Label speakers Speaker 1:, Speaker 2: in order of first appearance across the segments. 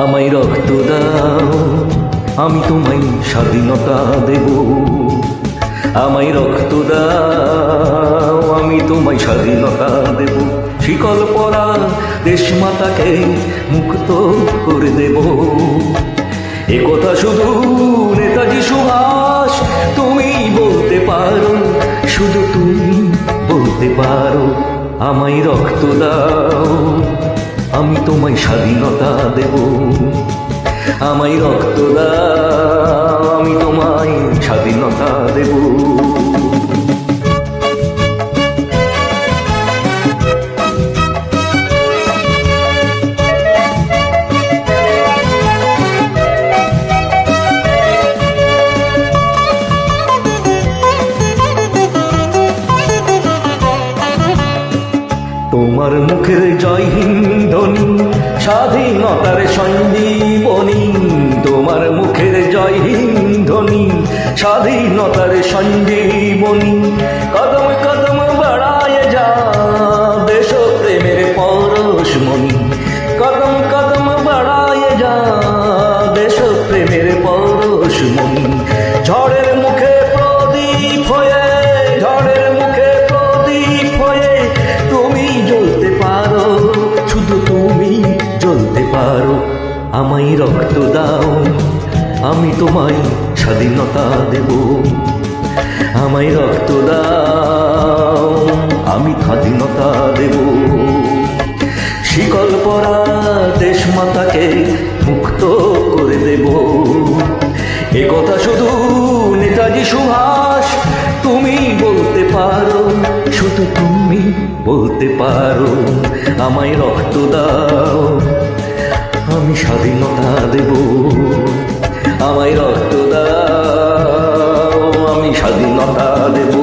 Speaker 1: আমায় রক্ত দাও, আমি তোমায় স্বাধীনতা দেব। আমায় রক্ত দাও, আমি তোমায় স্বাধীনতা দেব। শিকল পরা দেশমাতাকে মুক্ত করে দেব। এ কথা শুধু নেতাজি সুভাষ তুমি বলতে পারো, শুধু তুমি বলতে পারো। আমায় রক্ত দাও, আমি তোমায় স্বাধীনতা দেব। আমায় রক্ত দাও, আমি তোমায় স্বাধীনতা দেব। তোমার মুখের জয় হিন্দ ধ্বনি স্বাধীনতার সঞ্জীবনী। তোমার মুখের জয় হিন্দ ধ্বনি স্বাধীনতার সঞ্জীবনী। কদম কদম বাড়ায় যা দেশ প্রেমের পরশমণি। কদম কদম বাড়ায় যা দেশ প্রেমের পরশমণি। ঝড়ের মুখে প্রদীপ হয়ে, ঝড়ের মুখে প্রদীপ হয়ে তুমি জ্বলতে পারো, শুধু তুমি জ্বলতে পারো। আমায় রক্ত দাও, আমি তোমায় স্বাধীনতা দেব। আমায় রক্ত দাও, আমি স্বাধীনতা দেব। শিকল পরা দেশমাতাকে মুক্ত করে দেব। এ কথা শুধু নেতাজি সুভাষ তুমি বলতে পারো, শুধু তুমি বলতে পারো। আমায় রক্ত দাও, আমি স্বাধীনতা দেব। আমায় রক্ত দাও, আমি স্বাধীনতা দেব।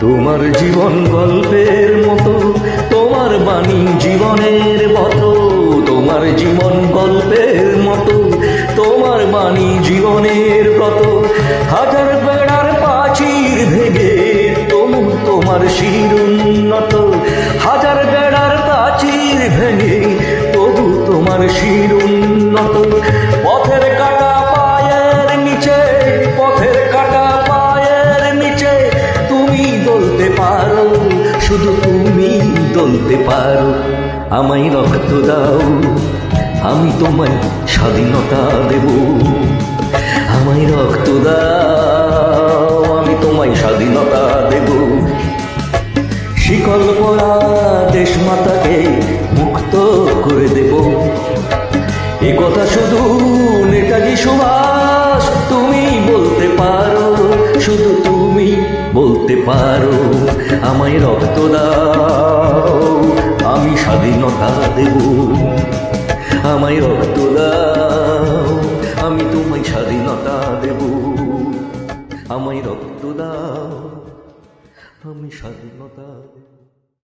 Speaker 1: তোমার জীবন গল্পের মতো, তোমার বাণী জীবনের মতো। তোমার জীবন গল্পের মতো, তোমার বাণী জীবনের ব্রত। হাজার বেড়ার প্রাচীর ভেঙে তোমার শির উন্নত। হাজার বেড়ার প্রাচীর ভেঙে তবু তোমার শির উন্নত। পথের কাটা পায়ের নিচে, পথের কাটা পায়ের নিচে তুমি দলতে পারো, শুধু তুমি দলতে পারো। আমায় রক্ত দাও, আমি তোমায় স্বাধীনতা দেব। আমায় রক্ত দাও, আমি তোমায় স্বাধীনতা দেব। শিকল পরা দেশমাতাকে মুক্ত করে দেব। এ কথা শুধু নেতাজি সুভাষ তুমি বলতে পারো, শুধু তুমি বলতে পারো। আমায় রক্ত দাও, আমি স্বাধীনতা দেব। আমায় রক্ত দাও, আমি তোমায় স্বাধীনতা দেব। আমায় রক্ত দাও, আমি স্বাধীনতা দেব।